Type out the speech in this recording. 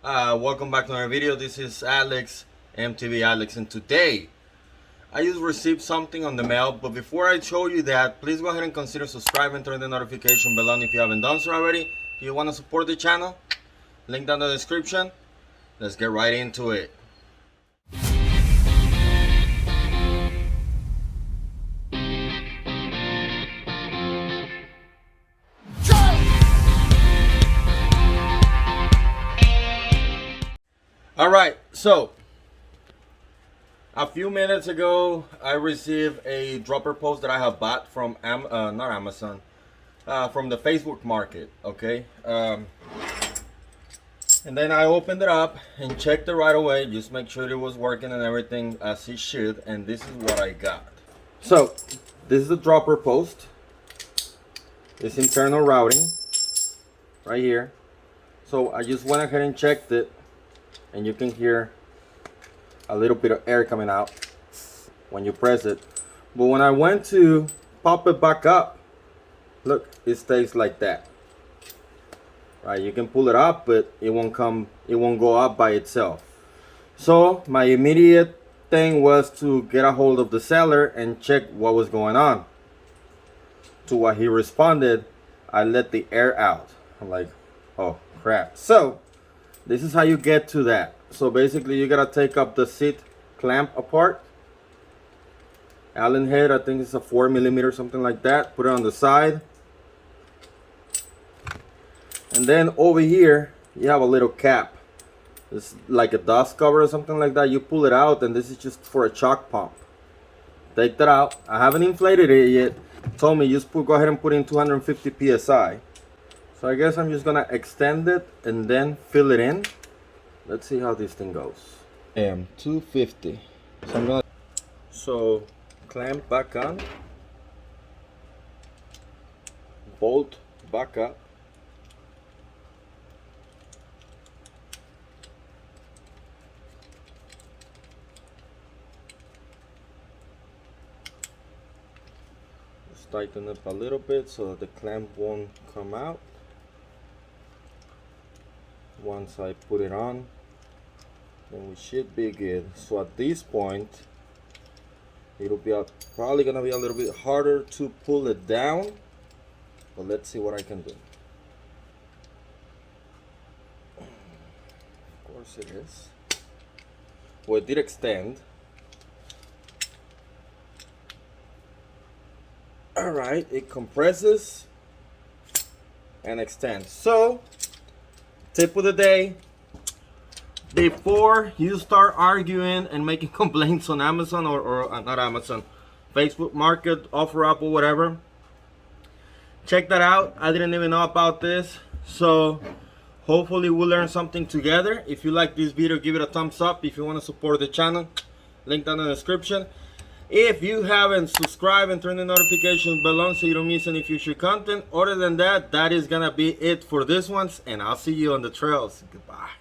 Welcome back to another video. This is Alex, MTV Alex, and today I just received something on the mail. But before I show you that, please go ahead and consider subscribing, turn the notification bell on if you haven't done so already. If you want to support the channel, link down in the description. Let's get right into it. Alright, so a few minutes ago I received a dropper post that I have bought from from the Facebook market, okay? And then I opened it up and checked it right away, just make sure it was working and everything as it should, and this is what I got. So this is the dropper post. It's internal routing right here. So I just went ahead and checked it, and you can hear a little bit of air coming out when you press it. But when I went to pop it back up, look, it stays like that. Right, you can pull it up, but it won't go up by itself. So my immediate thing was to get a hold of the seller and check what was going on. To what he responded, I let the air out. I'm like, oh crap. So this is how you get to that. So basically you gotta take up the seat clamp apart. Allen head, I think it's a 4mm, something like that. Put it on the side. And then over here, you have a little cap. It's like a dust cover or something like that. You pull it out, and this is just for a shock pump. Take that out. I haven't inflated it yet. Told me just go ahead and put in 250 psi. So I guess I'm just gonna extend it and then fill it in. Let's see how this thing goes. 250. So clamp back on. Bolt back up. Just tighten up a little bit so that the clamp won't come out. Once I put it on, then we should be good. So at this point, it'll be probably gonna be a little bit harder to pull it down, but let's see what I can do. Of course it is. Well, it did extend. All right, it compresses and extends. So tip of the day: before you start arguing and making complaints on Amazon or not Amazon, Facebook Market, OfferUp or whatever, check that out. I didn't even know about this, so hopefully we'll learn something together. If you like this video, give it a thumbs up. If you want to support the channel, link down in the description. If you haven't subscribed and turned the notification bell on so you don't miss any future content, other than that, that is gonna be it for this one, and I'll see you on the trails. Goodbye.